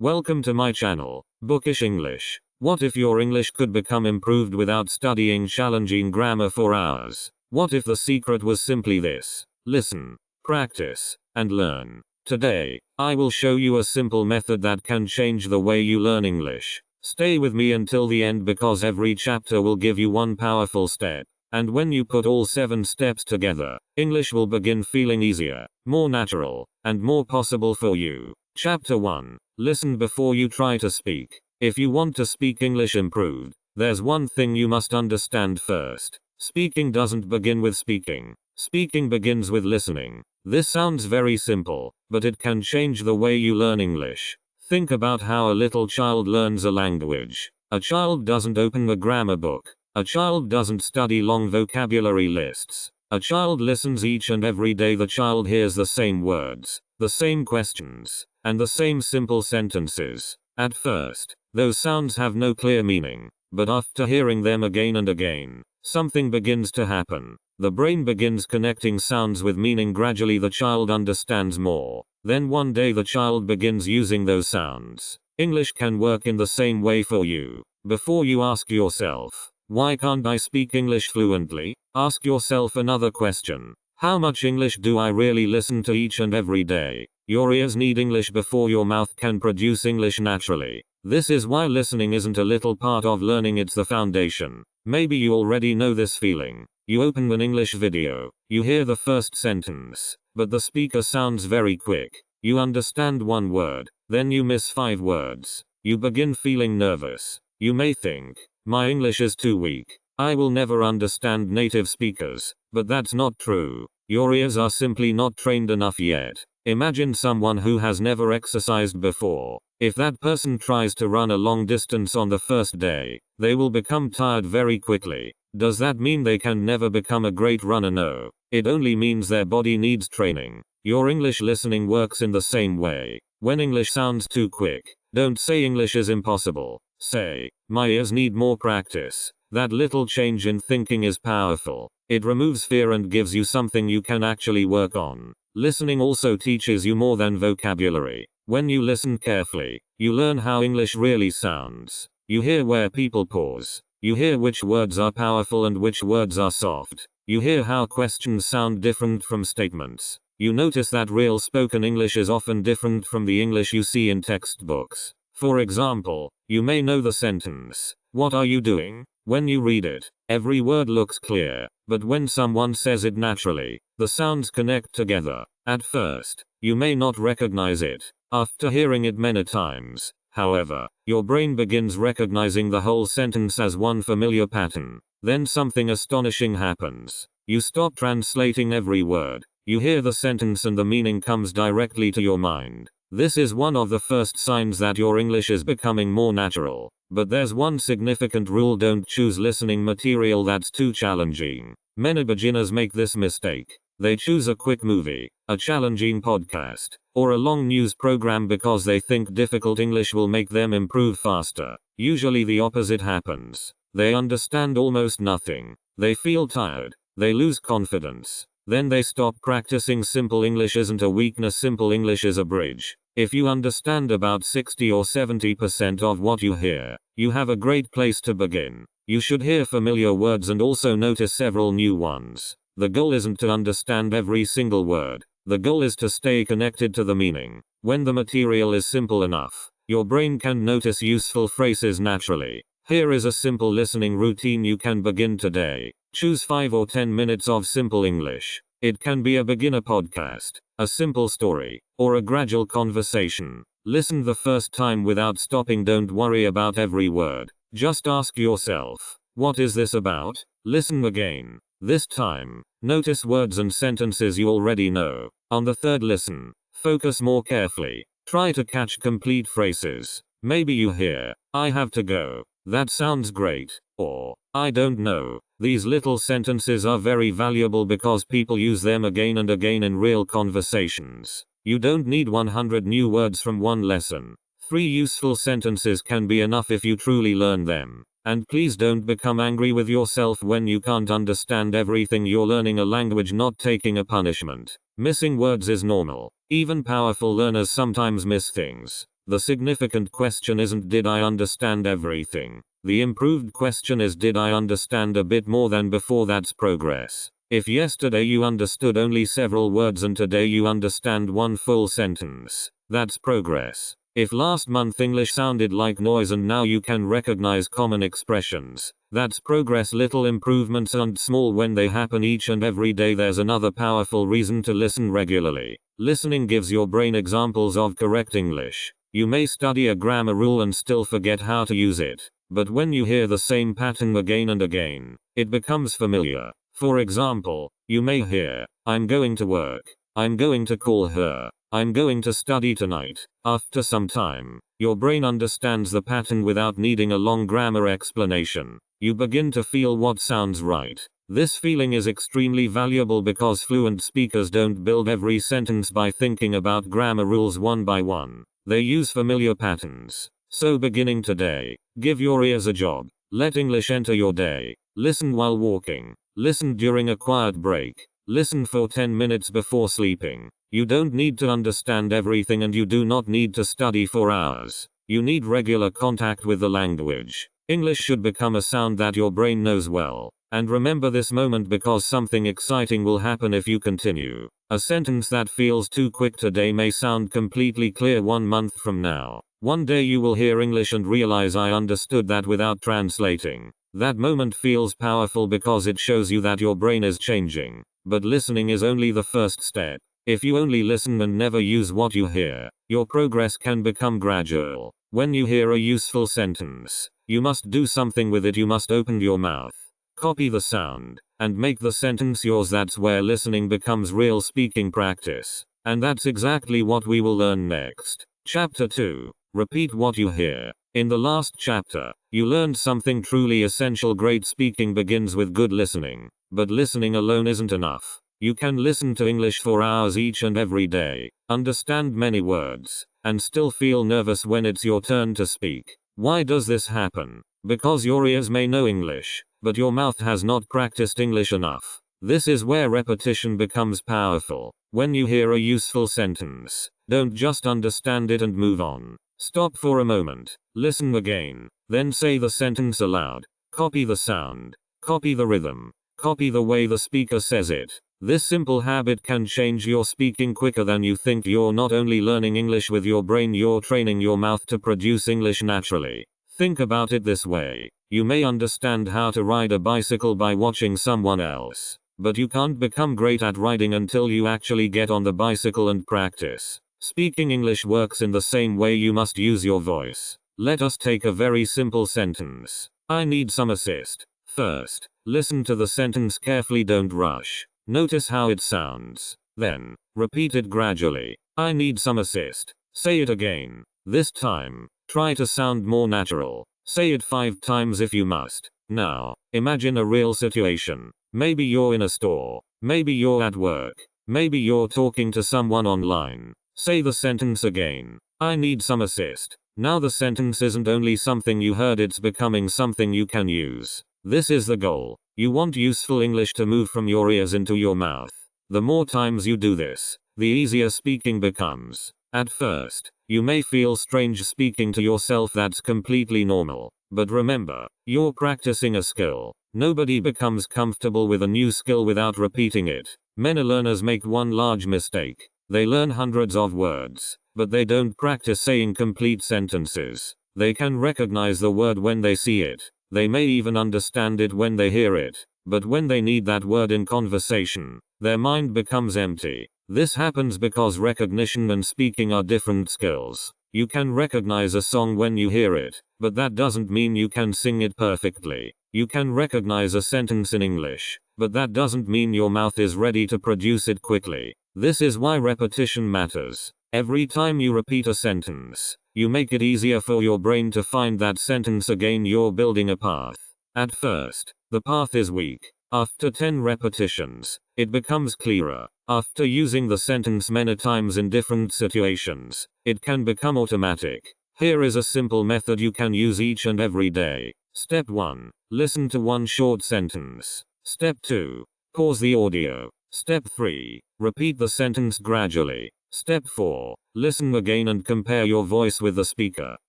Welcome to my channel, Bookish English. What if your English could become improved without studying challenging grammar for hours? What if the secret was simply this? Listen, practice, and learn. Today, I will show you a simple method that can change the way you learn English. Stay with me until the end because every chapter will give you one powerful step. And when you put all 7 steps together, English will begin feeling easier, more natural, and more possible for you. Chapter 1. Listen before you try to speak. If you want to speak English improved, there's one thing you must understand first. Speaking doesn't begin with speaking. Speaking begins with listening. This sounds very simple, but it can change the way you learn English. Think about how a little child learns a language. A child doesn't open a grammar book. A child doesn't study long vocabulary lists. A child listens each and every day. The child hears the same words, the same questions, and the same simple sentences. At first, those sounds have no clear meaning, but after hearing them again and again, something begins to happen. The brain begins connecting sounds with meaning. Gradually the child understands more. Then one day the child begins using those sounds. English can work in the same way for you. Before you ask yourself, why can't I speak English fluently? Ask yourself another question. How much English do I really listen to each and every day? Your ears need English before your mouth can produce English naturally. This is why listening isn't a little part of learning, it's the foundation. Maybe you already know this feeling. You open an English video, you hear the first sentence, but the speaker sounds very quick. You understand one word, then you miss 5 words. You begin feeling nervous. You may think, my English is too weak. I will never understand native speakers. But that's not true. Your ears are simply not trained enough yet. Imagine someone who has never exercised before. If that person tries to run a long distance on the first day, they will become tired very quickly. Does that mean they can never become a great runner? No. It only means their body needs training. Your English listening works in the same way. When English sounds too quick, don't say English is impossible. Say, my ears need more practice. That little change in thinking is powerful. It removes fear and gives you something you can actually work on. Listening also teaches you more than vocabulary. When you listen carefully, you learn how English really sounds. You hear where people pause. You hear which words are powerful and which words are soft. You hear how questions sound different from statements. You notice that real spoken English is often different from the English you see in textbooks. For example, you may know the sentence, "What are you doing?" When you read it, every word looks clear, but when someone says it naturally, the sounds connect together. At first, you may not recognize it. After hearing it many times, however, your brain begins recognizing the whole sentence as one familiar pattern. Then something astonishing happens. You stop translating every word. You hear the sentence and the meaning comes directly to your mind. This is one of the first signs that your English is becoming more natural. But there's one significant rule: don't choose listening material that's too challenging. Many beginners make this mistake. They choose a quick movie, a challenging podcast, or a long news program because they think difficult English will make them improve faster. Usually the opposite happens. They understand almost nothing. They feel tired. They lose confidence. Then they stop practicing. Simple English isn't a weakness. Simple English is a bridge. If you understand about 60 or 70% of what you hear, you have a great place to begin. You should hear familiar words and also notice several new ones. The goal isn't to understand every single word. The goal is to stay connected to the meaning. When the material is simple enough, your brain can notice useful phrases naturally. Here is a simple listening routine you can begin today. Choose 5 or 10 minutes of simple English. It can be a beginner podcast, a simple story, or a gradual conversation. Listen the first time without stopping. Don't worry about every word. Just ask yourself, what is this about? Listen again. This time, notice words and sentences you already know. On the third listen, focus more carefully. Try to catch complete phrases. Maybe you hear, "I have to go." That sounds great. Or, "I don't know." These little sentences are very valuable because people use them again and again in real conversations. You don't need 100 new words from one lesson. 3 useful sentences can be enough if you truly learn them. And please don't become angry with yourself when you can't understand everything. You're learning a language, not taking a punishment. Missing words is normal. Even powerful learners sometimes miss things. The significant question isn't did I understand everything. The improved question is did I understand a bit more than before. That's progress. If yesterday you understood only several words and today you understand one full sentence, that's progress. If last month English sounded like noise and now you can recognize common expressions, that's progress. Little improvements aren't small when they happen each and every day. There's another powerful reason to listen regularly. Listening gives your brain examples of correct English. You may study a grammar rule and still forget how to use it, but when you hear the same pattern again and again, it becomes familiar. For example, you may hear, I'm going to work, I'm going to call her, I'm going to study tonight. After some time, your brain understands the pattern without needing a long grammar explanation. You begin to feel what sounds right. This feeling is extremely valuable because fluent speakers don't build every sentence by thinking about grammar rules one by one. They use familiar patterns. So beginning today, give your ears a job. Let English enter your day. Listen while walking. Listen during a quiet break. Listen for 10 minutes before sleeping. You don't need to understand everything and you do not need to study for hours. You need regular contact with the language. English should become a sound that your brain knows well. And remember this moment because something exciting will happen if you continue. A sentence that feels too quick today may sound completely clear 1 month from now. One day you will hear English and realize I understood that without translating. That moment feels powerful because it shows you that your brain is changing. But listening is only the first step. If you only listen and never use what you hear, your progress can become gradual. When you hear a useful sentence, you must do something with it. You must open your mouth, copy the sound, and make the sentence yours. That's where listening becomes real speaking practice. And that's exactly what we will learn next. Chapter 2. Repeat what you hear. In the last chapter, you learned something truly essential. Great speaking begins with good listening. But listening alone isn't enough. You can listen to English for hours each and every day, understand many words, and still feel nervous when it's your turn to speak. Why does this happen? Because your ears may know English, but your mouth has not practiced English enough. This is where repetition becomes powerful. When you hear a useful sentence, don't just understand it and move on. Stop for a moment, listen again, then say the sentence aloud. Copy the sound, copy the rhythm, copy the way the speaker says it. This simple habit can change your speaking quicker than you think. You're not only learning English with your brain, you're training your mouth to produce English naturally. Think about it this way. You may understand how to ride a bicycle by watching someone else, but you can't become great at riding until you actually get on the bicycle and practice. Speaking English works in the same way. You must use your voice. Let us take a very simple sentence. I need some assist. First, listen to the sentence carefully. Don't rush. Notice how it sounds. Then, repeat it gradually. I need some assist. Say it again. This time, try to sound more natural. Say it 5 times if you must. Now, imagine a real situation. Maybe you're in a store. Maybe you're at work. Maybe you're talking to someone online. Say the sentence again. I need some assist. Now the sentence isn't only something you heard, it's becoming something you can use. This is the goal. You want useful English to move from your ears into your mouth. The more times you do this, the easier speaking becomes. At first, you may feel strange speaking to yourself. That's completely normal. But remember, you're practicing a skill. Nobody becomes comfortable with a new skill without repeating it. Many learners make one large mistake. They learn hundreds of words, but they don't practice saying complete sentences. They can recognize the word when they see it. They may even understand it when they hear it. But when they need that word in conversation, their mind becomes empty. This happens because recognition and speaking are different skills. You can recognize a song when you hear it, but that doesn't mean you can sing it perfectly. You can recognize a sentence in English, but that doesn't mean your mouth is ready to produce it quickly. This is why repetition matters. Every time you repeat a sentence, you make it easier for your brain to find that sentence again. You're building a path. At first, the path is weak. After 10 repetitions, it becomes clearer. After using the sentence many times in different situations, it can become automatic. Here is a simple method you can use each and every day. Step 1. Listen to one short sentence. Step 2. Pause the audio. Step 3. Repeat the sentence gradually. Step 4. Listen again and compare your voice with the speaker.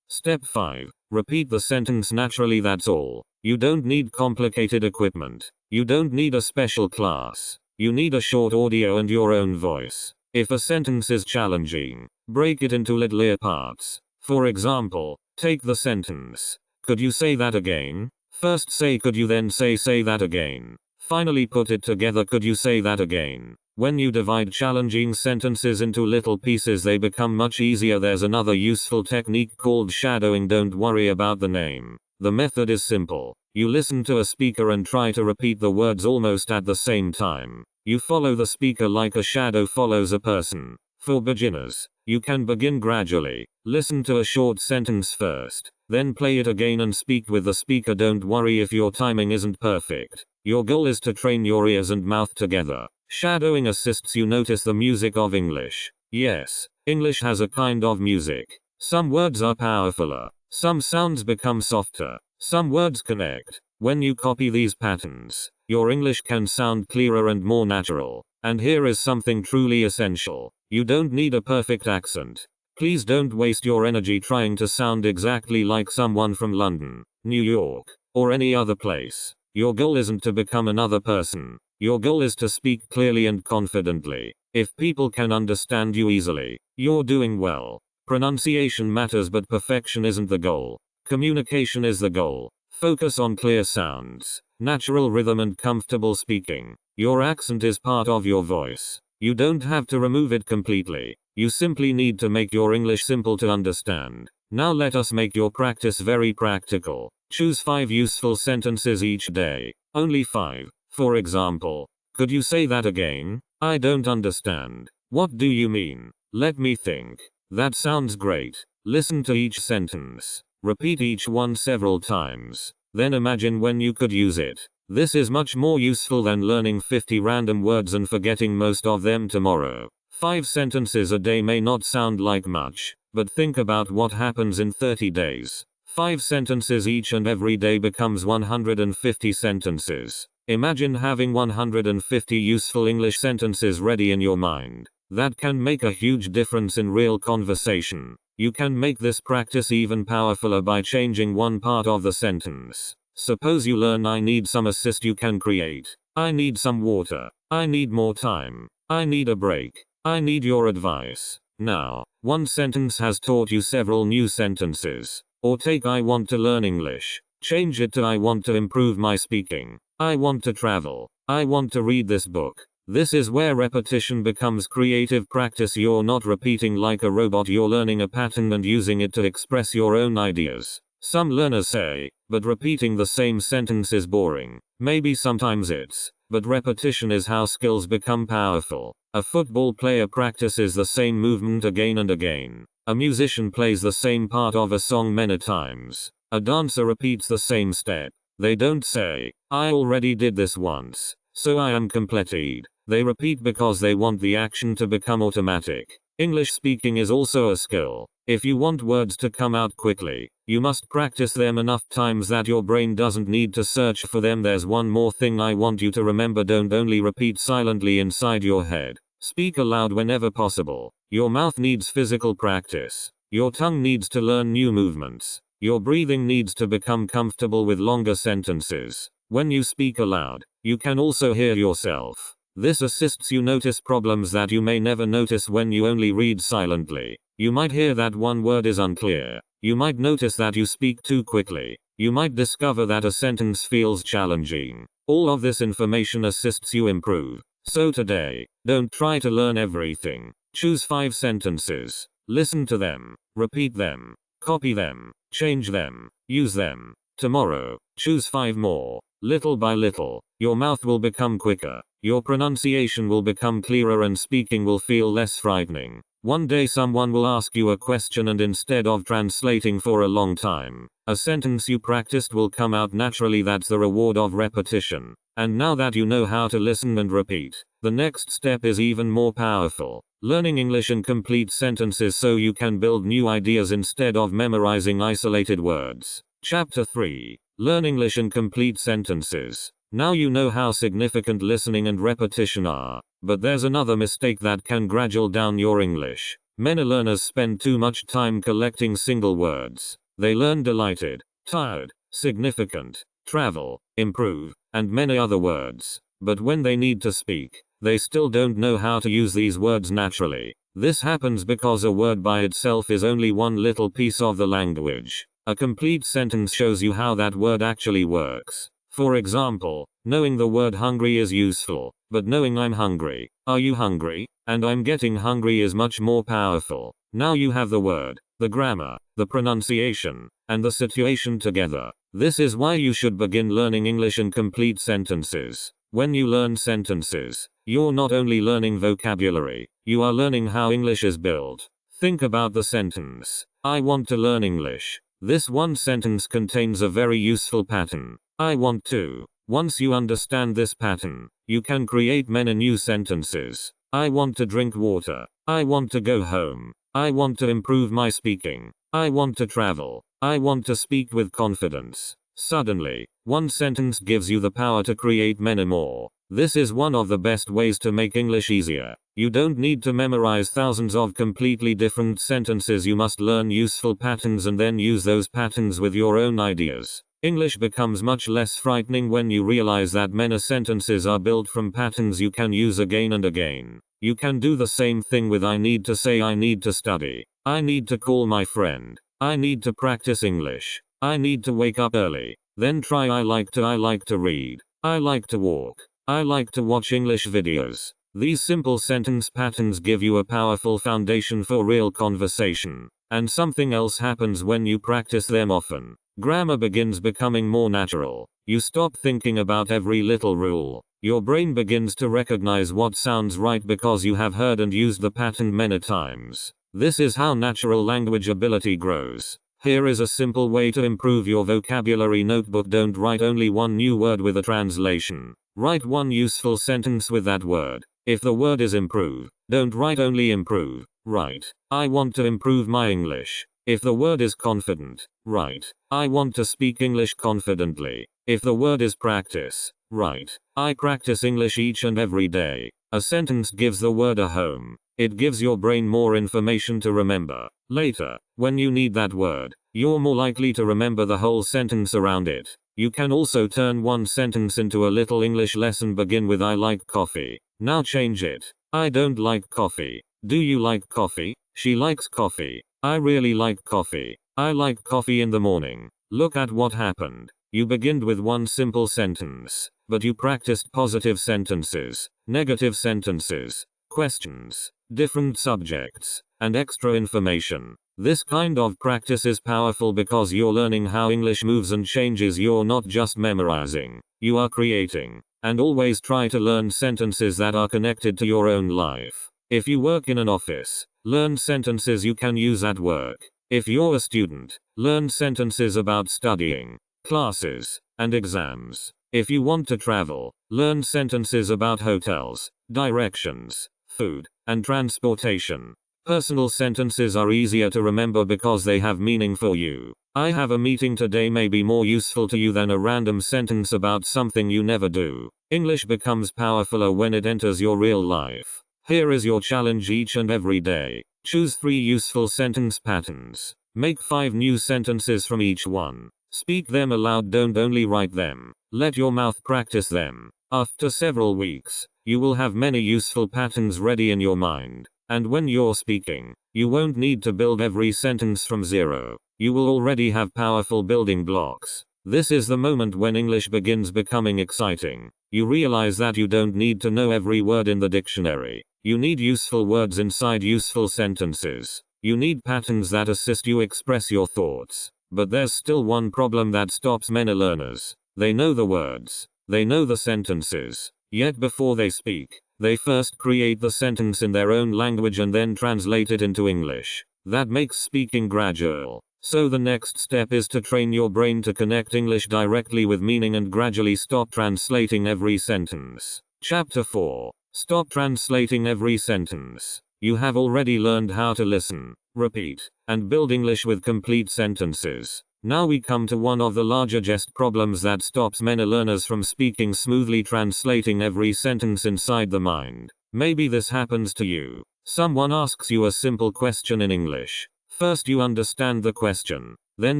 Step 5. Repeat the sentence naturally, that's all. You don't need complicated equipment. You don't need a special class. You need a short audio and your own voice. If a sentence is challenging, break it into littler parts. For example, take the sentence. Could you say that again? First say could you, then say that again. Finally put it together, could you say that again? When you divide challenging sentences into little pieces, they become much easier. There's another useful technique called shadowing. Don't worry about the name. The method is simple. You listen to a speaker and try to repeat the words almost at the same time. You follow the speaker like a shadow follows a person. For beginners, you can begin gradually. Listen to a short sentence first, then play it again and speak with the speaker. Don't worry if your timing isn't perfect. Your goal is to train your ears and mouth together. Shadowing assists you notice the music of English. Yes, English has a kind of music. Some words are powerfuler. Some sounds become softer. Some words connect. When you copy these patterns, your English can sound clearer and more natural. And here is something truly essential. You don't need a perfect accent. Please don't waste your energy trying to sound exactly like someone from London, New York, or any other place. Your goal isn't to become another person. Your goal is to speak clearly and confidently. If people can understand you easily, you're doing well. Pronunciation matters, but perfection isn't the goal. Communication is the goal. Focus on clear sounds, natural rhythm and comfortable speaking. Your accent is part of your voice. You don't have to remove it completely. You simply need to make your English simple to understand. Now let us make your practice very practical. Choose 5 useful sentences each day. Only 5. For example, could you say that again? I don't understand. What do you mean? Let me think. That sounds great. Listen to each sentence. Repeat each one several times. Then imagine when you could use it. This is much more useful than learning 50 random words and forgetting most of them tomorrow. 5 sentences a day may not sound like much, but think about what happens in 30 days. 5 sentences each and every day becomes 150 sentences. Imagine having 150 useful English sentences ready in your mind. That can make a huge difference in real conversation. You can make this practice even powerfuler by changing one part of the sentence. Suppose you learn I need some assist. You can create I need some water. I need more time. I need a break. I need your advice. Now, one sentence has taught you several new sentences. Or take I want to learn English. Change it to I want to improve my speaking. I want to travel. I want to read this book. This is where repetition becomes creative practice. You're not repeating like a robot. You're learning a pattern and using it to express your own ideas. Some learners say, but repeating the same sentence is boring. Maybe sometimes it's, but repetition is how skills become powerful. A football player practices the same movement again and again. A musician plays the same part of a song many times. A dancer repeats the same step. They don't say, I already did this once, so I am completed. They repeat because they want the action to become automatic. English speaking is also a skill. If you want words to come out quickly, you must practice them enough times that your brain doesn't need to search for them. There's one more thing I want you to remember. Don't only repeat silently inside your head. Speak aloud whenever possible. Your mouth needs physical practice. Your tongue needs to learn new movements. Your breathing needs to become comfortable with longer sentences. When you speak aloud, you can also hear yourself. This assists you notice problems that you may never notice when you only read silently. You might hear that one word is unclear. You might notice that you speak too quickly. You might discover that a sentence feels challenging. All of this information assists you improve. So today, don't try to learn everything. Choose 5 sentences. Listen to them. Repeat them. Copy them. Change them. Use them. Tomorrow, choose 5 more. Little by little, your mouth will become quicker. Your pronunciation will become clearer and speaking will feel less frightening. One day someone will ask you a question and instead of translating for a long time, a sentence you practiced will come out naturally. That's the reward of repetition. And now that you know how to listen and repeat, the next step is even more powerful. Learning English in complete sentences so you can build new ideas instead of memorizing isolated words. Chapter 3. Learn English in complete sentences. Now you know how significant listening and repetition are. But there's another mistake that can gradual down your English. Many learners spend too much time collecting single words. They learn delighted, tired, significant, travel, improve, and many other words. But when they need to speak, they still don't know how to use these words naturally. This happens because a word by itself is only one little piece of the language. A complete sentence shows you how that word actually works. For example, knowing the word hungry is useful, but knowing I'm hungry, are you hungry, and I'm getting hungry is much more powerful. Now you have the word, the grammar, the pronunciation, and the situation together. This is why you should begin learning English in complete sentences. When you learn sentences, you're not only learning vocabulary, you are learning how English is built. Think about the sentence, I want to learn English. This one sentence contains a very useful pattern. I want to. Once you understand this pattern, you can create many new sentences. I want to drink water. I want to go home. I want to improve my speaking. I want to travel. I want to speak with confidence. Suddenly, one sentence gives you the power to create many more. This is one of the best ways to make English easier. You don't need to memorize thousands of completely different sentences. You must learn useful patterns and then use those patterns with your own ideas. English becomes much less frightening when you realize that many sentences are built from patterns you can use again and again. You can do the same thing with I need to say I need to study. I need to call my friend. I need to practice English. I need to wake up early. Then try I like to read. I like to walk. I like to watch English videos. These simple sentence patterns give you a powerful foundation for real conversation. And something else happens when you practice them often. Grammar begins becoming more natural. You stop thinking about every little rule. Your brain begins to recognize what sounds right because you have heard and used the pattern many times. This is how natural language ability grows. Here is a simple way to improve your vocabulary notebook. Don't write only one new word with a translation. Write one useful sentence with that word. If the word is improve, don't write only improve. Write, I want to improve my English. If the word is confident, write, I want to speak English confidently. If the word is practice, write, I practice English each and every day. A sentence gives the word a home. It gives your brain more information to remember. Later, when you need that word, you're more likely to remember the whole sentence around it. You can also turn one sentence into a little English lesson. Begin with I like coffee. Now change it. I don't like coffee. Do you like coffee? She likes coffee. I really like coffee. I like coffee in the morning. Look at what happened. You beginned with one simple sentence, but you practiced positive sentences, negative sentences, questions, different subjects, and extra information. This kind of practice is powerful because you're learning how English moves and changes. You're not just memorizing, you are creating. And always try to learn sentences that are connected to your own life. If you work in an office, learn sentences you can use at work. If you're a student, learn sentences about studying, classes, and exams. If you want to travel, learn sentences about hotels, directions, food, and transportation. Personal sentences are easier to remember because they have meaning for you. I have a meeting today may be more useful to you than a random sentence about something you never do. English becomes powerfuler when it enters your real life. Here is your challenge each and every day. Choose 3 useful sentence patterns. Make 5 new sentences from each one. Speak them aloud, don't only write them. Let your mouth practice them. After several weeks, you will have many useful patterns ready in your mind. And when you're speaking, you won't need to build every sentence from zero. You will already have powerful building blocks. This is the moment when English begins becoming exciting. You realize that you don't need to know every word in the dictionary. You need useful words inside useful sentences. You need patterns that assist you express your thoughts. But there's still one problem that stops many learners. They know the words. They know the sentences. Yet before they speak, they first create the sentence in their own language and then translate it into English. That makes speaking gradual. So the next step is to train your brain to connect English directly with meaning and gradually stop translating every sentence. Chapter 4. Stop translating every sentence. You have already learned how to listen, repeat, and build English with complete sentences. Now we come to one of the largest problems that stops many learners from speaking smoothly: translating every sentence inside the mind. Maybe this happens to you. Someone asks you a simple question in English. First you understand the question. Then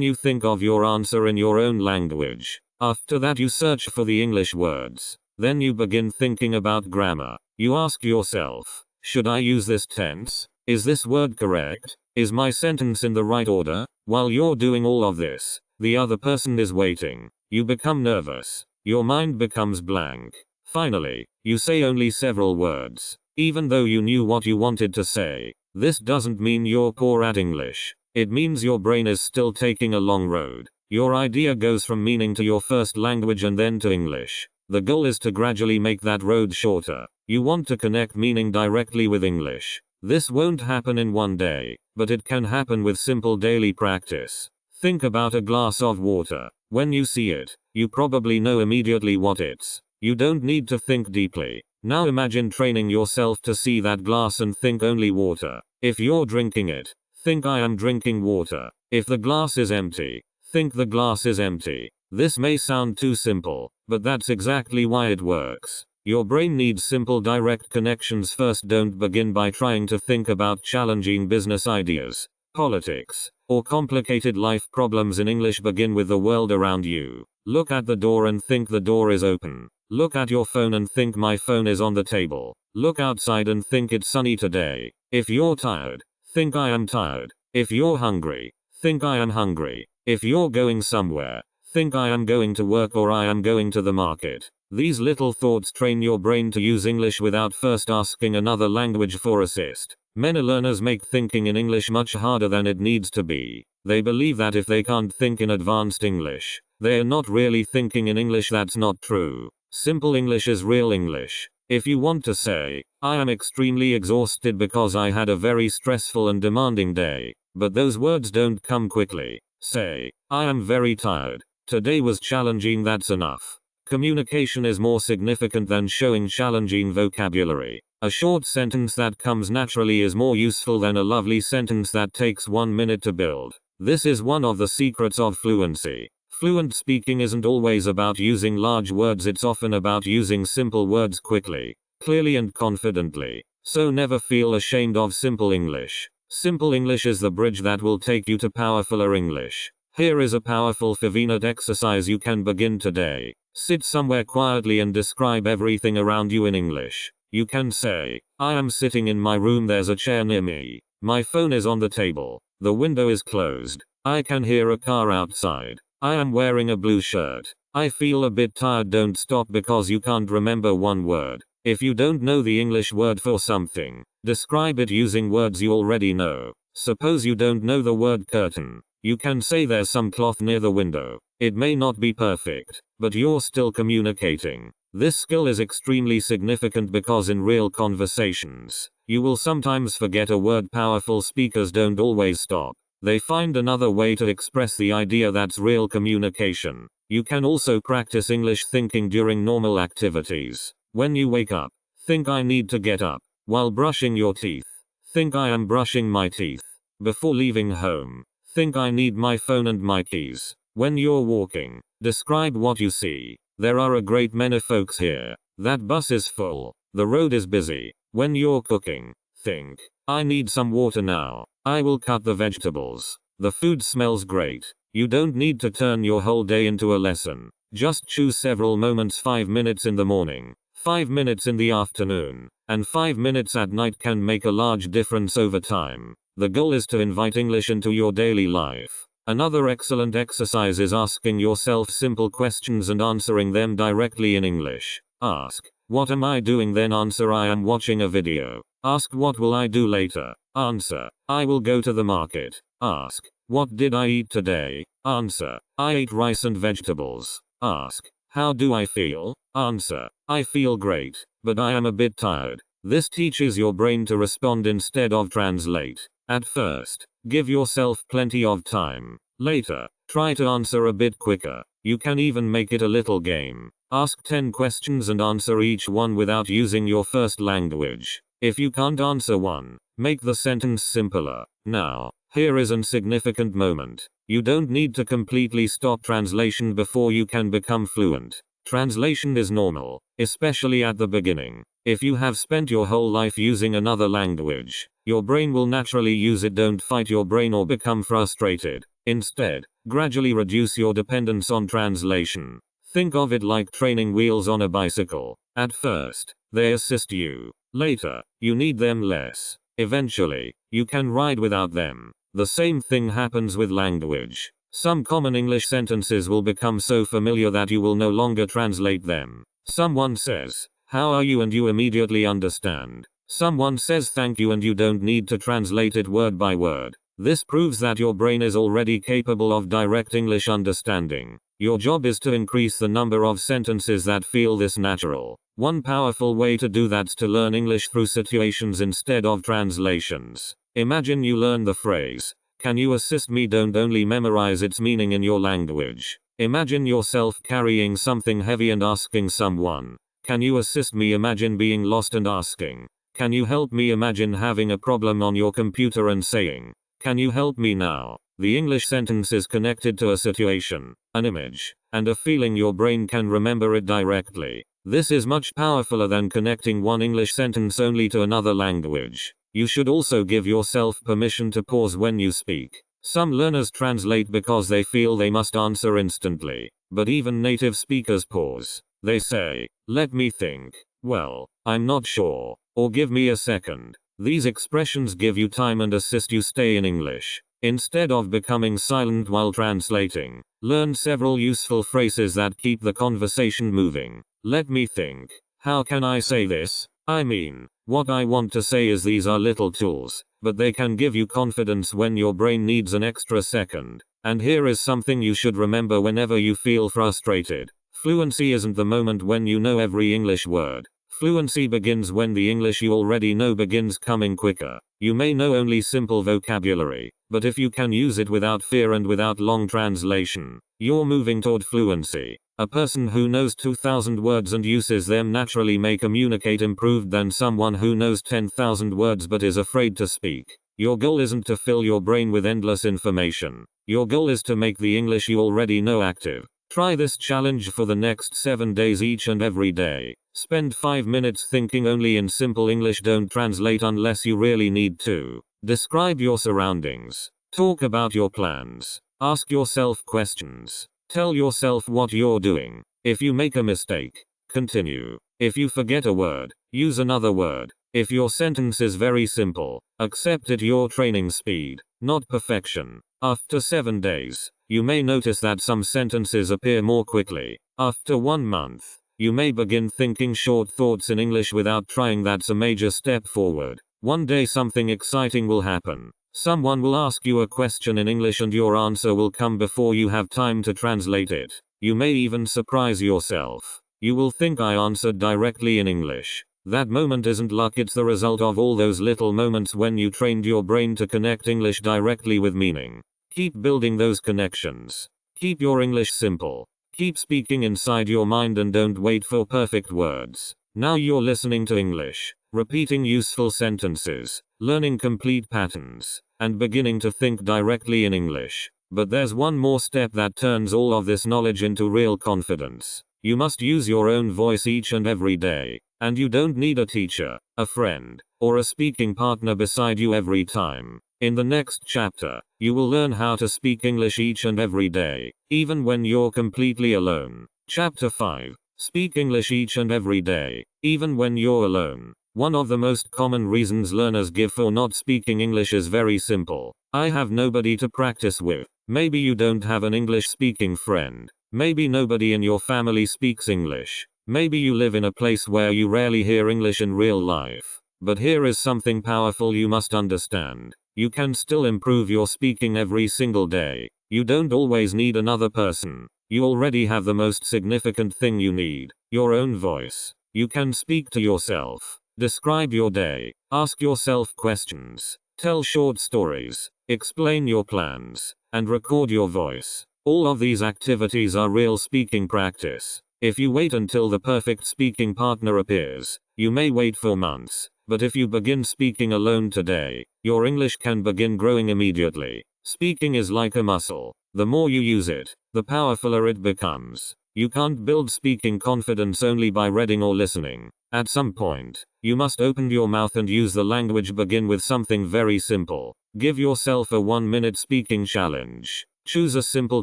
you think of your answer in your own language. After that you search for the English words. Then you begin thinking about grammar. You ask yourself, should I use this tense? Is this word correct? Is my sentence in the right order? While you're doing all of this, the other person is waiting. You become nervous. Your mind becomes blank. Finally, you say only several words, even though you knew what you wanted to say. This doesn't mean you're poor at English. It means your brain is still taking a long road. Your idea goes from meaning to your first language and then to English. The goal is to gradually make that road shorter. You want to connect meaning directly with English. This won't happen in one day, but it can happen with simple daily practice. Think about a glass of water. When you see it, you probably know immediately what it's. You don't need to think deeply. Now imagine training yourself to see that glass and think only water. If you're drinking it, think I am drinking water. If the glass is empty, think the glass is empty. This may sound too simple, but that's exactly why it works. Your brain needs simple direct connections first. Don't begin by trying to think about challenging business ideas, politics, or complicated life problems in English. Begin with the world around you. Look at the door and think the door is open. Look at your phone and think my phone is on the table. Look outside and think it's sunny today. If you're tired, think I am tired. If you're hungry, think I am hungry. If you're going somewhere, think I am going to work or I am going to the market. These little thoughts train your brain to use English without first asking another language for assist. Many learners make thinking in English much harder than it needs to be. They believe that if they can't think in advanced English, they are not really thinking in English. That's not true. Simple English is real English. If you want to say, I am extremely exhausted because I had a very stressful and demanding day, but those words don't come quickly. Say, I am very tired. Today was challenging. That's enough. Communication is more significant than showing challenging vocabulary. A short sentence that comes naturally is more useful than a lovely sentence that takes 1 minute to build. This is one of the secrets of fluency. Fluent speaking isn't always about using large words. It's often about using simple words quickly, clearly and confidently. So never feel ashamed of simple English. Simple English is the bridge that will take you to powerfuler English. Here is a powerful 5-minute exercise you can begin today. Sit somewhere quietly and describe everything around you in English. You can say, I am sitting in my room. There's a chair near me. My phone is on the table. The window is closed. I can hear a car outside. I am wearing a blue shirt. I feel a bit tired. Don't stop because you can't remember one word. If you don't know the English word for something, describe it using words you already know. Suppose you don't know the word curtain. You can say there's some cloth near the window. It may not be perfect, but you're still communicating. This skill is extremely significant because in real conversations, you will sometimes forget a word. Powerful speakers don't always stop. They find another way to express the idea. That's real communication. You can also practice English thinking during normal activities. When you wake up, think I need to get up. While brushing your teeth, think I am brushing my teeth. Before leaving home, think I need my phone and my keys. When you're walking, describe what you see. There are a great many folks here. That bus is full. The road is busy. When you're cooking, think, I need some water now. I will cut the vegetables. The food smells great. You don't need to turn your whole day into a lesson. Just choose several moments. 5 minutes in the morning, 5 minutes in the afternoon, and 5 minutes at night can make a large difference over time. The goal is to invite English into your daily life. Another excellent exercise is asking yourself simple questions and answering them directly in English. Ask, what am I doing? Then answer, I am watching a video. Ask, what will I do later? Answer, I will go to the market. Ask, what did I eat today? Answer, I ate rice and vegetables. Ask, how do I feel? Answer, I feel great, but I am a bit tired. This teaches your brain to respond instead of translate. At first, give yourself plenty of time. Later, try to answer a bit quicker. You can even make it a little game. Ask 10 questions and answer each one without using your first language. If you can't answer one, make the sentence simpler. Now, here is an significant moment. You don't need to completely stop translation before you can become fluent. Translation is normal, especially at the beginning. If you have spent your whole life using another language, your brain will naturally use it. Don't fight your brain or become frustrated. Instead, gradually reduce your dependence on translation. Think of it like training wheels on a bicycle. At first, they assist you. Later, you need them less. Eventually, you can ride without them. The same thing happens with language. Some common English sentences will become so familiar that you will no longer translate them. Someone says, "How are you?" and you immediately understand. Someone says thank you and you don't need to translate it word by word. This proves that your brain is already capable of direct English understanding. Your job is to increase the number of sentences that feel this natural. One powerful way to do that's to learn English through situations instead of translations. Imagine you learn the phrase, "Can you assist me?" Don't only memorize its meaning in your language. Imagine yourself carrying something heavy and asking someone, "Can you assist me?" Imagine being lost and asking, "Can you help me?" Imagine having a problem on your computer and saying, "Can you help me now?" The English sentence is connected to a situation, an image, and a feeling. Your brain can remember it directly. This is much powerfuler than connecting one English sentence only to another language. You should also give yourself permission to pause when you speak. Some learners translate because they feel they must answer instantly, but even native speakers pause. They say, "Let me think," "Well, I'm not sure," or "Give me a second." These expressions give you time and assist you stay in English. Instead of becoming silent while translating, learn several useful phrases that keep the conversation moving. Let me think. How can I say this? I mean, what I want to say is. These are little tools, but they can give you confidence when your brain needs an extra second. And here is something you should remember whenever you feel frustrated. Fluency isn't the moment when you know every English word. Fluency begins when the English you already know begins coming quicker. You may know only simple vocabulary, but if you can use it without fear and without long translation, you're moving toward fluency. A person who knows 2,000 words and uses them naturally may communicate improved than someone who knows 10,000 words but is afraid to speak. Your goal isn't to fill your brain with endless information. Your goal is to make the English you already know active. Try this challenge for the next 7 days each and every day. Spend 5 minutes thinking only in simple English. Don't translate unless you really need to. Describe your surroundings. Talk about your plans. Ask yourself questions. Tell yourself what you're doing. If you make a mistake, continue. If you forget a word, use another word. If your sentence is very simple, accept it. Your training speed, not perfection. After 7 days, you may notice that some sentences appear more quickly. After 1 month, you may begin thinking short thoughts in English without trying. That's a major step forward. One day something exciting will happen. Someone will ask you a question in English and your answer will come before you have time to translate it. You may even surprise yourself. You will think, "I answered directly in English." That moment isn't luck, it's the result of all those little moments when you trained your brain to connect English directly with meaning. Keep building those connections. Keep your English simple. Keep speaking inside your mind and don't wait for perfect words. Now you're listening to English, repeating useful sentences, learning complete patterns, and beginning to think directly in English. But there's one more step that turns all of this knowledge into real confidence. You must use your own voice each and every day. And you don't need a teacher, a friend, or a speaking partner beside you every time. In the next chapter, you will learn how to speak English each and every day, even when you're completely alone. Chapter 5. Speak English each and every day, even when you're alone. One of the most common reasons learners give for not speaking English is very simple. I have nobody to practice with. Maybe you don't have an English speaking friend. Maybe nobody in your family speaks English. Maybe you live in a place where you rarely hear English in real life. But here is something powerful you must understand. You can still improve your speaking every single day. You don't always need another person. You already have the most significant thing you need, your own voice. You can speak to yourself, describe your day, ask yourself questions, tell short stories, explain your plans, and record your voice. All of these activities are real speaking practice. If you wait until the perfect speaking partner appears, you may wait for months. But if you begin speaking alone today, your English can begin growing immediately. Speaking is like a muscle. The more you use it, the powerfuler it becomes. You can't build speaking confidence only by reading or listening. At some point, you must open your mouth and use the language. Begin with something very simple. Give yourself a 1-minute speaking challenge. Choose a simple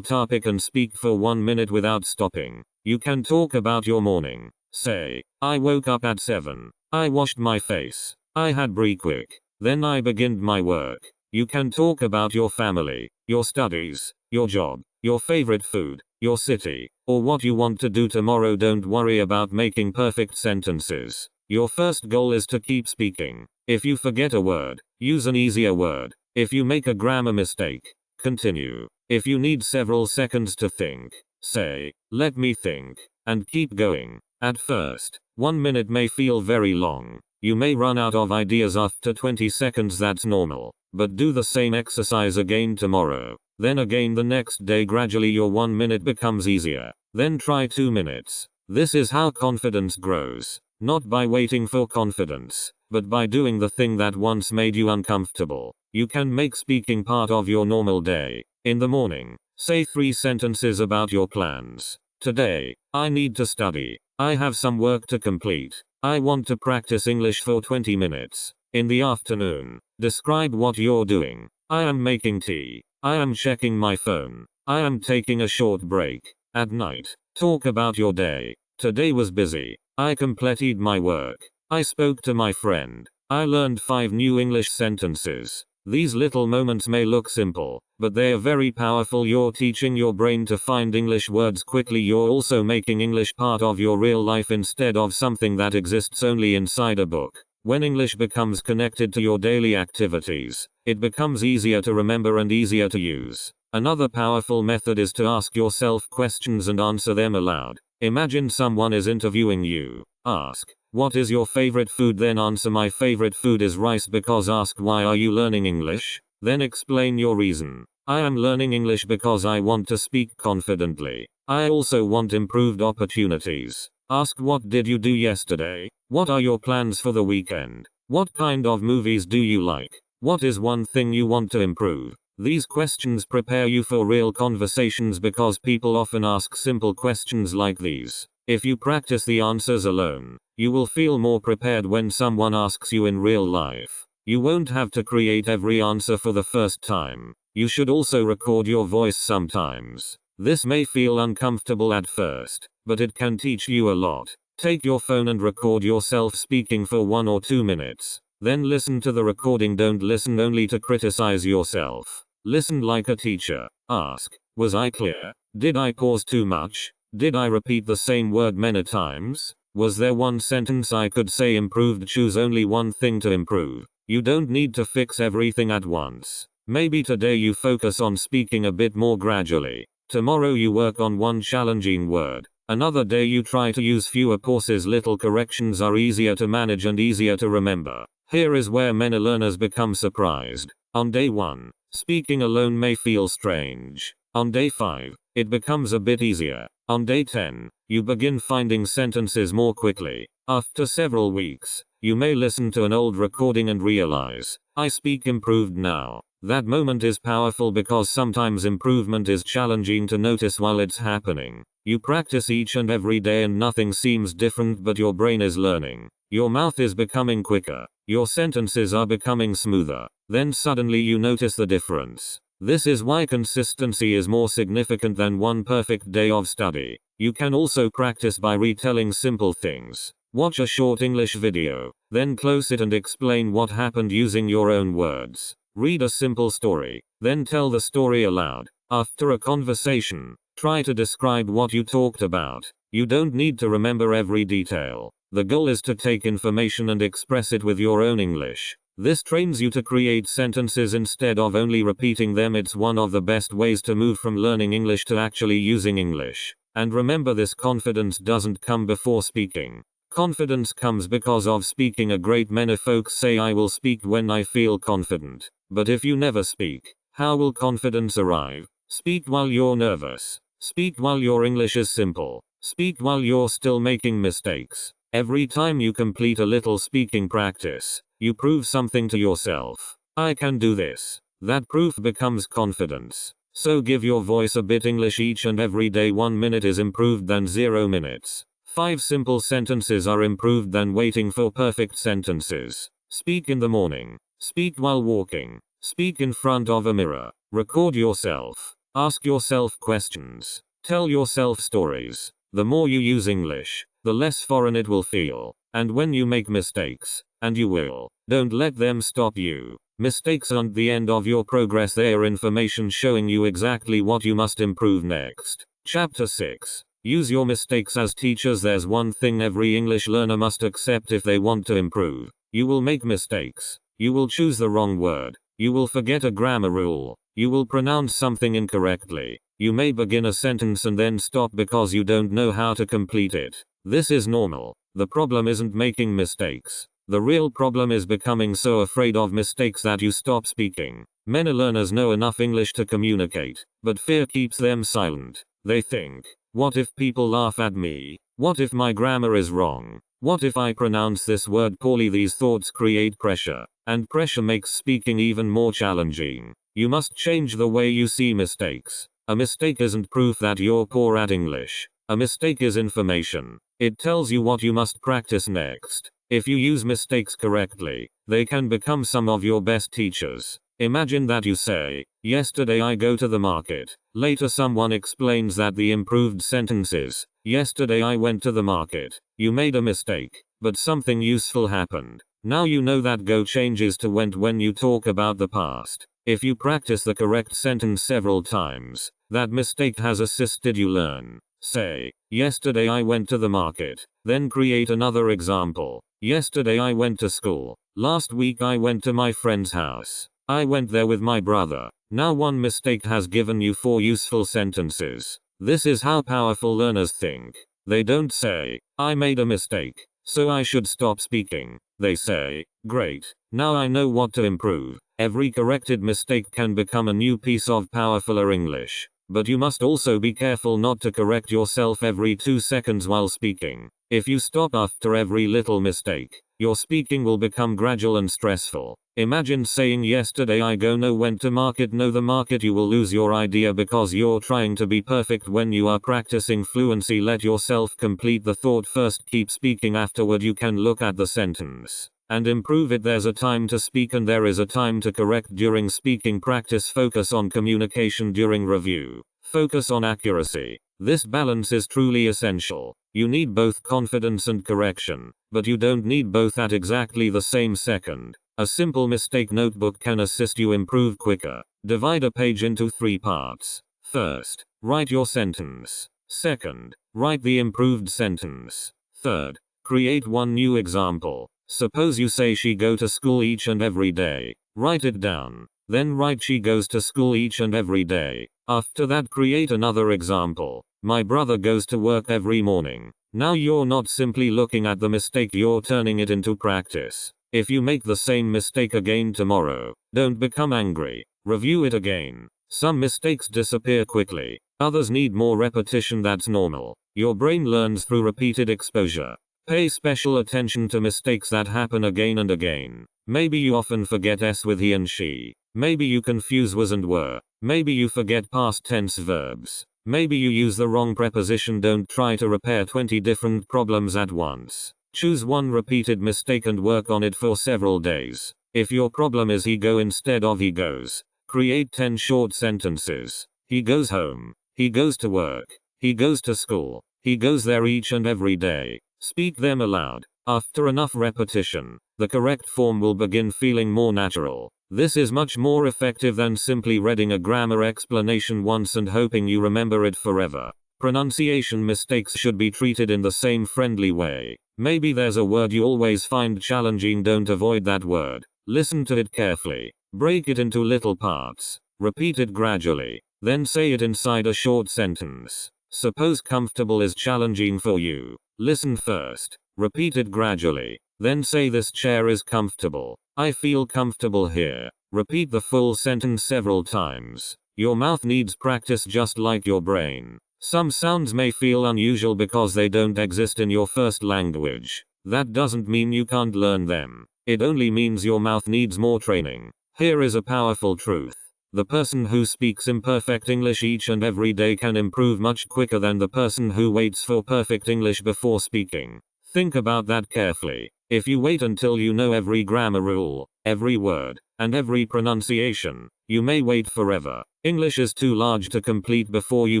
topic and speak for 1 minute without stopping. You can talk about your morning. Say, I woke up at 7. I washed my face. I had breakfast. Then I began my work. You can talk about your family, your studies, your job, your favorite food, your city, or what you want to do tomorrow. Don't worry about making perfect sentences. Your first goal is to keep speaking. If you forget a word, use an easier word. If you make a grammar mistake, continue. If you need several seconds to think, say, let me think, and keep going. At first, 1 minute may feel very long. You may run out of ideas after 20 seconds. That's normal. But do the same exercise again tomorrow. Then again the next day. Gradually your 1 minute becomes easier. Then try 2 minutes. This is how confidence grows. Not by waiting for confidence, but by doing the thing that once made you uncomfortable. You can make speaking part of your normal day. In the morning, say 3 sentences about your plans. Today, I need to study. I have some work to complete. I want to practice English for 20 minutes. In the afternoon, describe what you're doing. I am making tea. I am checking my phone. I am taking a short break. At night, talk about your day. Today was busy. I completed my work. I spoke to my friend. I learned 5 new English sentences. These little moments may look simple, but they are very powerful. You're teaching your brain to find English words quickly. You're also making English part of your real life instead of something that exists only inside a book. When English becomes connected to your daily activities, it becomes easier to remember and easier to use. Another powerful method is to ask yourself questions and answer them aloud. Imagine someone is interviewing you. Ask, what is your favorite food? Then answer, my favorite food is rice. Because ask, why are you learning English? Then explain your reason. I am learning English because I want to speak confidently. I also want improved opportunities. Ask, what did you do yesterday? What are your plans for the weekend? What kind of movies do you like? What is one thing you want to improve? These questions prepare you for real conversations because people often ask simple questions like these. If you practice the answers alone, you will feel more prepared when someone asks you in real life. You won't have to create every answer for the first time. You should also record your voice sometimes. This may feel uncomfortable at first, but it can teach you a lot. Take your phone and record yourself speaking for 1 or 2 minutes. Then listen to the recording. Don't listen only to criticize yourself. Listen like a teacher. Ask, was I clear? Did I pause too much? Did I repeat the same word many times? Was there one sentence I could say improved? Choose only one thing to improve. You don't need to fix everything at once. Maybe today you focus on speaking a bit more gradually. Tomorrow you work on one challenging word. Another day you try to use fewer pauses. Little corrections are easier to manage and easier to remember. Here is where many learners become surprised. On day 1, speaking alone may feel strange. On day 5, it becomes a bit easier. On day 10, you begin finding sentences more quickly. After several weeks, you may listen to an old recording and realize, I speak improved now. That moment is powerful because sometimes improvement is challenging to notice while it's happening. You practice each and every day and nothing seems different, but your brain is learning. Your mouth is becoming quicker. Your sentences are becoming smoother. Then suddenly you notice the difference. This is why consistency is more significant than one perfect day of study. You can also practice by retelling simple things. Watch a short English video, then close it and explain what happened using your own words. Read a simple story, then tell the story aloud. After a conversation, try to describe what you talked about. You don't need to remember every detail. The goal is to take information and express it with your own English. This trains you to create sentences instead of only repeating them. It's one of the best ways to move from learning English to actually using English. And remember, this confidence doesn't come before speaking. Confidence comes because of speaking. A great many folks say, I will speak when I feel confident. But if you never speak, how will confidence arrive? Speak while you're nervous. Speak while your English is simple. Speak while you're still making mistakes. Every time you complete a little speaking practice, you prove something to yourself. I can do this. That proof becomes confidence. So give your voice a bit English each and every day. 1 minute is improved than 0 minutes. 5 simple sentences are improved than waiting for perfect sentences. Speak in the morning. Speak while walking. Speak in front of a mirror. Record yourself. Ask yourself questions. Tell yourself stories. The more you use English, the less foreign it will feel. And when you make mistakes, and you will, don't let them stop you. Mistakes aren't the end of your progress, they are information showing you exactly what you must improve next. Chapter 6. Use your mistakes as teachers. There's one thing every English learner must accept if they want to improve. You will make mistakes. You will choose the wrong word. You will forget a grammar rule. You will pronounce something incorrectly. You may begin a sentence and then stop because you don't know how to complete it. This is normal. The problem isn't making mistakes. The real problem is becoming so afraid of mistakes that you stop speaking. Many learners know enough English to communicate, but fear keeps them silent. They think, what if people laugh at me? What if my grammar is wrong? What if I pronounce this word poorly? These thoughts create pressure, and pressure makes speaking even more challenging. You must change the way you see mistakes. A mistake isn't proof that you're poor at English. A mistake is information. It tells you what you must practice next. If you use mistakes correctly, they can become some of your best teachers. Imagine that you say, yesterday I go to the market. Later someone explains that the improved sentence is, yesterday I went to the market. You made a mistake, but something useful happened. Now you know that go changes to went when you talk about the past. If you practice the correct sentence several times, that mistake has assisted you learn. Say, yesterday I went to the market. Then create another example. Yesterday I went to school. Last week I went to my friend's house. I went there with my brother. Now one mistake has given you 4 useful sentences. This is how powerful learners think. They don't say, I made a mistake, so I should stop speaking. They say, great, now I know what to improve. Every corrected mistake can become a new piece of powerfuler English. But you must also be careful not to correct yourself every 2 seconds while speaking. If you stop after every little mistake, your speaking will become gradual and stressful. Imagine saying yesterday I go no went to market no the market. You will lose your idea because you're trying to be perfect when you are practicing fluency. Let yourself complete the thought first, keep speaking afterward. You can look at the sentence and improve it. There's a time to speak and there is a time to correct. During speaking practice, focus on communication. During review, focus on accuracy. This balance is truly essential. You need both confidence and correction, but you don't need both at exactly the same second. A simple mistake notebook can assist you improve quicker. Divide a page into 3 parts. First, write your sentence. Second, write the improved sentence. Third, create one new example. Suppose you say she go to school each and every day. Write it down. Then write she goes to school each and every day. After that, create another example. My brother goes to work every morning. Now you're not simply looking at the mistake, you're turning it into practice. If you make the same mistake again tomorrow, don't become angry. Review it again. Some mistakes disappear quickly. Others need more repetition. That's normal. Your brain learns through repeated exposure. Pay special attention to mistakes that happen again and again. Maybe you often forget s with he and she. Maybe you confuse was and were. Maybe you forget past tense verbs. Maybe you use the wrong preposition. Don't try to repair 20 different problems at once. Choose one repeated mistake and work on it for several days. If your problem is he go instead of he goes, create 10 short sentences. He goes home. He goes to work. He goes to school. He goes there each and every day. Speak them aloud. After enough repetition, the correct form will begin feeling more natural. This is much more effective than simply reading a grammar explanation once and hoping you remember it forever. Pronunciation mistakes should be treated in the same friendly way. Maybe there's a word you always find challenging. Don't avoid that word. Listen to it carefully. Break it into little parts. Repeat it gradually. Then say it inside a short sentence. Suppose comfortable is challenging for you. Listen first. Repeat it gradually. Then say this chair is comfortable. I feel comfortable here. Repeat the full sentence several times. Your mouth needs practice just like your brain. Some sounds may feel unusual because they don't exist in your first language. That doesn't mean you can't learn them. It only means your mouth needs more training. Here is a powerful truth. The person who speaks imperfect English each and every day can improve much quicker than the person who waits for perfect English before speaking. Think about that carefully. If you wait until you know every grammar rule, every word, and every pronunciation, you may wait forever. English is too large to complete before you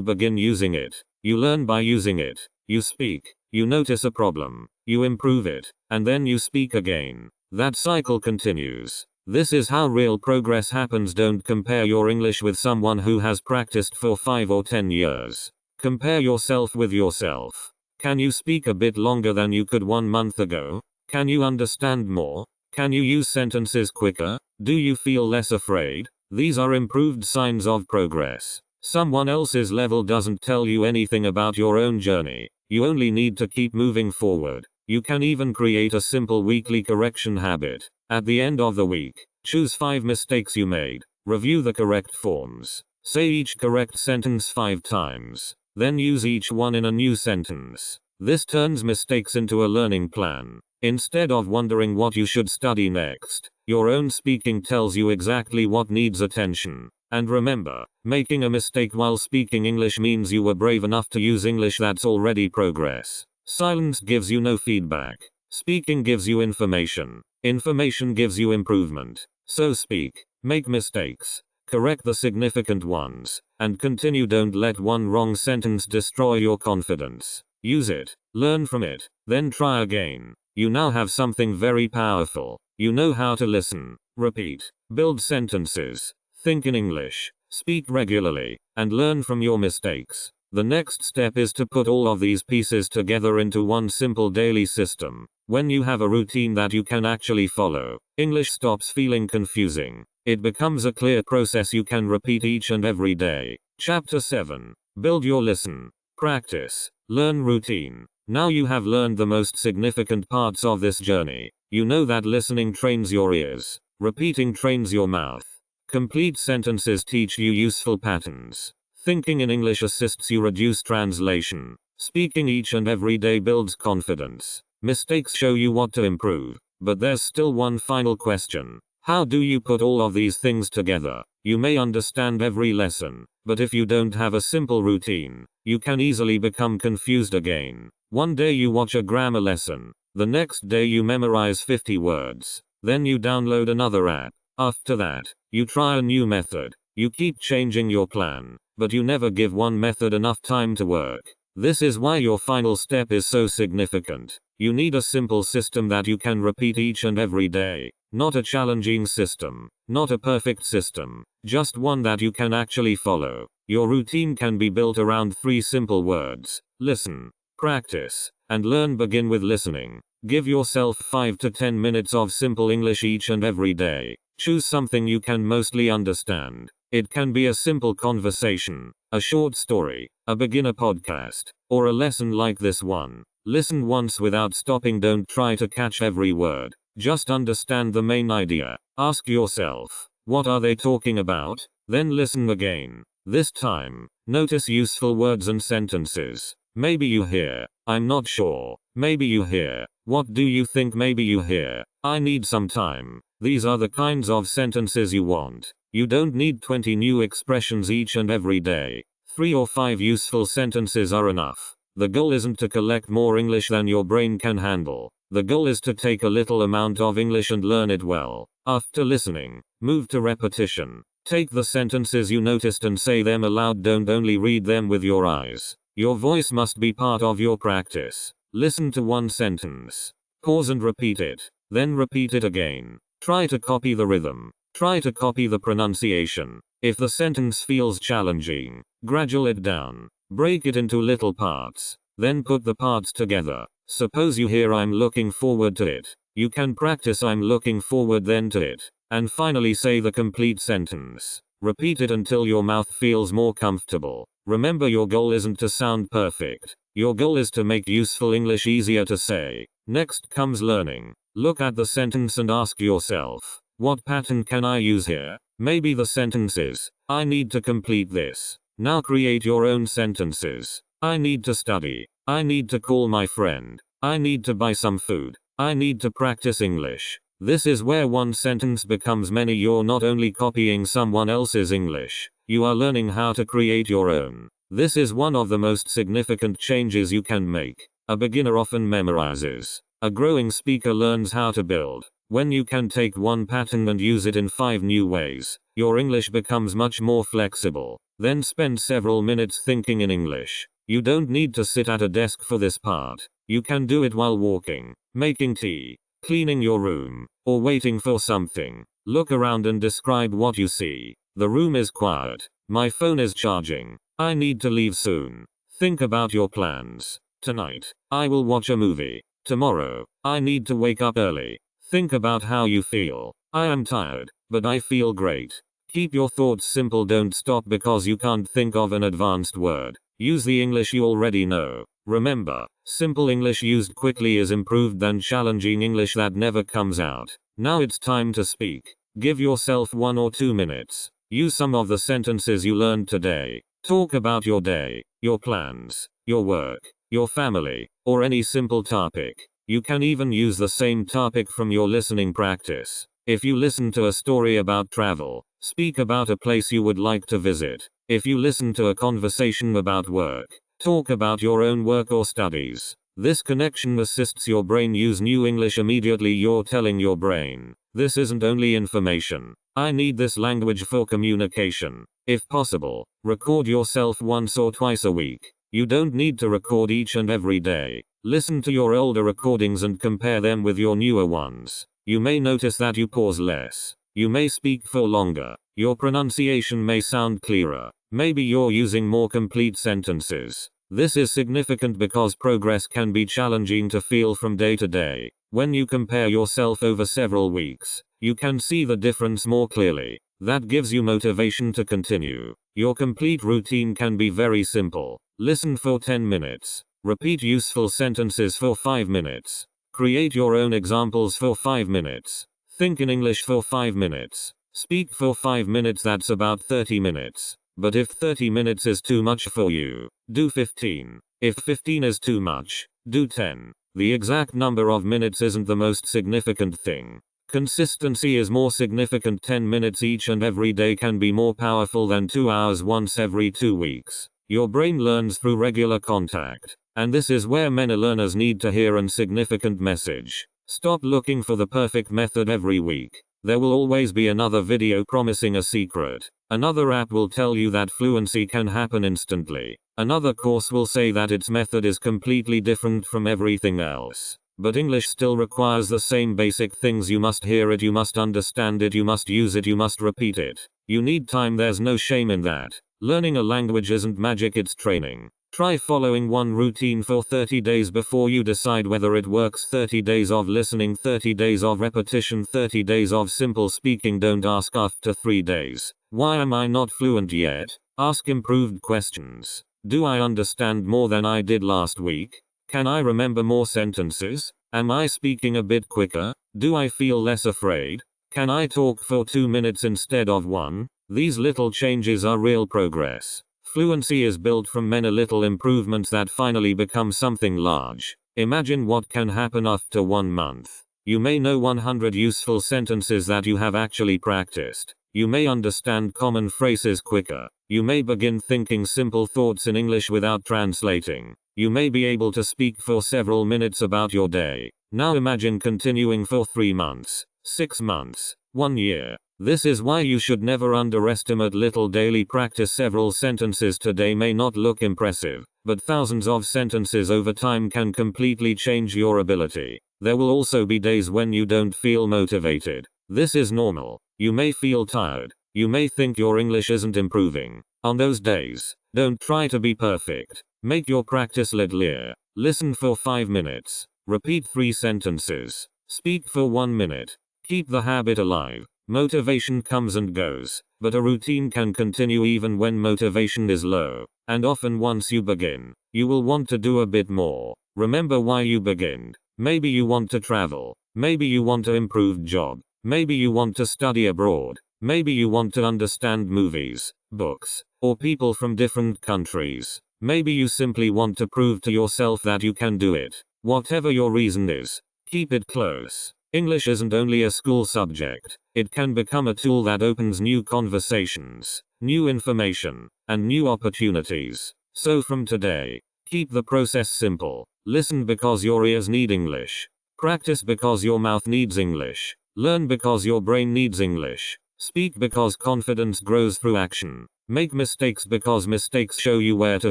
begin using it. You learn by using it. You speak, you notice a problem, you improve it, and then you speak again. That cycle continues. This is how real progress happens. Don't compare your English with someone who has practiced for 5 or 10 years. Compare yourself with yourself. Can you speak a bit longer than you could 1 month ago? Can you understand more? Can you use sentences quicker? Do you feel less afraid? These are improved signs of progress. Someone else's level doesn't tell you anything about your own journey. You only need to keep moving forward. You can even create a simple weekly correction habit. At the end of the week, choose 5 mistakes you made. Review the correct forms. Say each correct sentence 5 times. Then use each one in a new sentence. This turns mistakes into a learning plan. Instead of wondering what you should study next, your own speaking tells you exactly what needs attention. And remember, making a mistake while speaking English means you were brave enough to use English. That's already progress. Silence gives you no feedback. Speaking gives you information. Information gives you improvement. So speak, make mistakes, correct the significant ones, and continue. Don't let one wrong sentence destroy your confidence. Use it, learn from it, then try again. You now have something very powerful. You know how to listen, repeat, build sentences, think in English, speak regularly, and learn from your mistakes. The next step is to put all of these pieces together into one simple daily system. When you have a routine that you can actually follow, English stops feeling confusing. It becomes a clear process you can repeat each and every day. Chapter 7. Build your listen. Practice. Learn routine. Now you have learned the most significant parts of this journey. You know that listening trains your ears. Repeating trains your mouth. Complete sentences teach you useful patterns. Thinking in English assists you reduce translation. Speaking each and every day builds confidence. Mistakes show you what to improve. But there's still one final question. How do you put all of these things together? You may understand every lesson, but if you don't have a simple routine, you can easily become confused again. One day you watch a grammar lesson. The next day you memorize 50 words. Then you download another app. After that, you try a new method. You keep changing your plan, but you never give one method enough time to work. This is why your final step is so significant. You need a simple system that you can repeat each and every day. Not a challenging system. Not a perfect system. Just one that you can actually follow. Your routine can be built around 3 simple words. Listen, practice, and learn. Begin with listening. Give yourself 5 to 10 minutes of simple English each and every day. Choose something you can mostly understand. It can be a simple conversation, a short story, a beginner podcast, or a lesson like this one. Listen once without stopping. Don't try to catch every word. Just understand the main idea. Ask yourself, what are they talking about? Then listen again. This time, notice useful words and sentences. Maybe you hear, I'm not sure. Maybe you hear, what do you think? Maybe you hear, I need some time. These are the kinds of sentences you want. You don't need 20 new expressions each and every day. 3 or 5 useful sentences are enough. The goal isn't to collect more English than your brain can handle. The goal is to take a little amount of English and learn it well. After listening, move to repetition. Take the sentences you noticed and say them aloud. Don't only read them with your eyes. Your voice must be part of your practice. Listen to one sentence. Pause and repeat it. Then repeat it again. Try to copy the rhythm. Try to copy the pronunciation. If the sentence feels challenging, graduate it down. Break it into little parts. Then put the parts together. Suppose you hear I'm looking forward to it. You can practice I'm looking forward then to it. And finally say the complete sentence. Repeat it until your mouth feels more comfortable. Remember, your goal isn't to sound perfect. Your goal is to make useful English easier to say. Next comes learning. Look at the sentence and ask yourself, what pattern can I use here? Maybe the sentence is, I need to complete this. Now create your own sentences. I need to study. I need to call my friend. I need to buy some food. I need to practice English. This is where one sentence becomes many. You're not only copying someone else's English, you are learning how to create your own. This is one of the most significant changes you can make. A beginner often memorizes. A growing speaker learns how to build. When you can take one pattern and use it in 5 new ways, your English becomes much more flexible. Then spend several minutes thinking in English. You don't need to sit at a desk for this part. You can do it while walking, making tea, cleaning your room, or waiting for something. Look around and describe what you see. The room is quiet. My phone is charging. I need to leave soon. Think about your plans. Tonight, I will watch a movie. Tomorrow, I need to wake up early. Think about how you feel. I am tired, but I feel great. Keep your thoughts simple. Don't stop because you can't think of an advanced word. Use the English you already know. Remember, simple English used quickly is improved than challenging English that never comes out. Now it's time to speak. Give yourself 1 or 2 minutes. Use some of the sentences you learned today. Talk about your day, your plans, your work, your family, or any simple topic. You can even use the same topic from your listening practice. If you listen to a story about travel, speak about a place you would like to visit. If you listen to a conversation about work, talk about your own work or studies. This connection assists your brain use new English immediately. You're telling your brain, this isn't only information. I need this language for communication. If possible, record yourself once or twice a week. You don't need to record each and every day. Listen to your older recordings and compare them with your newer ones. You may notice that you pause less. You may speak for longer. Your pronunciation may sound clearer. Maybe you're using more complete sentences. This is significant because progress can be challenging to feel from day to day. When you compare yourself over several weeks, you can see the difference more clearly. That gives you motivation to continue. Your complete routine can be very simple. Listen for 10 minutes. Repeat useful sentences for 5 minutes. Create your own examples for 5 minutes. Think in English for 5 minutes. Speak for 5 minutes. That's about 30 minutes. But if 30 minutes is too much for you, do 15. If 15 is too much, do 10. The exact number of minutes isn't the most significant thing. Consistency is more significant. 10 minutes each and every day can be more powerful than 2 hours once every 2 weeks. Your brain learns through regular contact. And this is where many learners need to hear a significant message. Stop looking for the perfect method every week. There will always be another video promising a secret. Another app will tell you that fluency can happen instantly. Another course will say that its method is completely different from everything else. But English still requires the same basic things. You must hear it, you must understand it, you must use it, you must repeat it. You need time. There's no shame in that. Learning a language isn't magic, it's training. Try following one routine for 30 days before you decide whether it works. 30 days of listening, 30 days of repetition, 30 days of simple speaking. Don't ask after 3 days, why am I not fluent yet? Ask improved questions. Do I understand more than I did last week? Can I remember more sentences? Am I speaking a bit quicker? Do I feel less afraid? Can I talk for 2 minutes instead of 1? These little changes are real progress. Fluency is built from many little improvements that finally become something large. Imagine what can happen after 1 month. You may know 100 useful sentences that you have actually practiced. You may understand common phrases quicker. You may begin thinking simple thoughts in English without translating. You may be able to speak for several minutes about your day. Now imagine continuing for 3 months, 6 months, 1 year. This is why you should never underestimate little daily practice. Several sentences today may not look impressive, but thousands of sentences over time can completely change your ability. There will also be days when you don't feel motivated. This is normal. You may feel tired. You may think your English isn't improving. On those days, don't try to be perfect. Make your practice linear. Listen for 5 minutes. Repeat 3 sentences. Speak for 1 minute. Keep the habit alive. Motivation comes and goes, but a routine can continue even when motivation is low. And often once you begin, you will want to do a bit more. Remember why you began. Maybe you want to travel. Maybe you want to improve job. Maybe you want to study abroad. Maybe you want to understand movies, books, or people from different countries. Maybe you simply want to prove to yourself that you can do it. Whatever your reason is, keep it close. English isn't only a school subject, it can become a tool that opens new conversations, new information, and new opportunities. So from today, keep the process simple. Listen because your ears need English. Practice because your mouth needs English. Learn because your brain needs English. Speak because confidence grows through action. Make mistakes because mistakes show you where to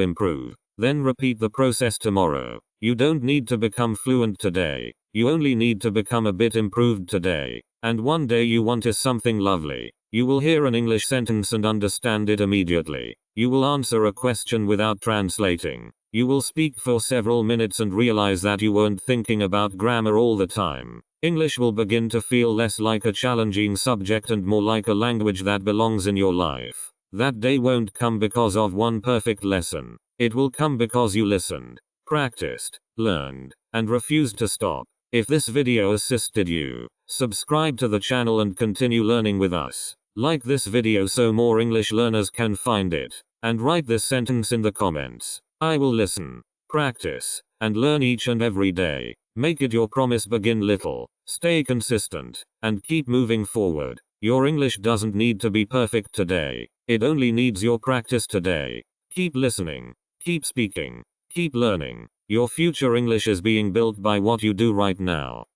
improve. Then repeat the process tomorrow. You don't need to become fluent today. You only need to become a bit improved today. And one day you want is something lovely. You will hear an English sentence and understand it immediately. You will answer a question without translating. You will speak for several minutes and realize that you weren't thinking about grammar all the time. English will begin to feel less like a challenging subject and more like a language that belongs in your life. That day won't come because of one perfect lesson. It will come because you listened, practiced, learned, and refused to stop. If this video assisted you, subscribe to the channel and continue learning with us. Like this video so more English learners can find it. And write this sentence in the comments. I will listen, practice, and learn each and every day. Make it your promise. Begin little, stay consistent, and keep moving forward. Your English doesn't need to be perfect today. It only needs your practice today. Keep listening, keep speaking, keep learning. Your future English is being built by what you do right now.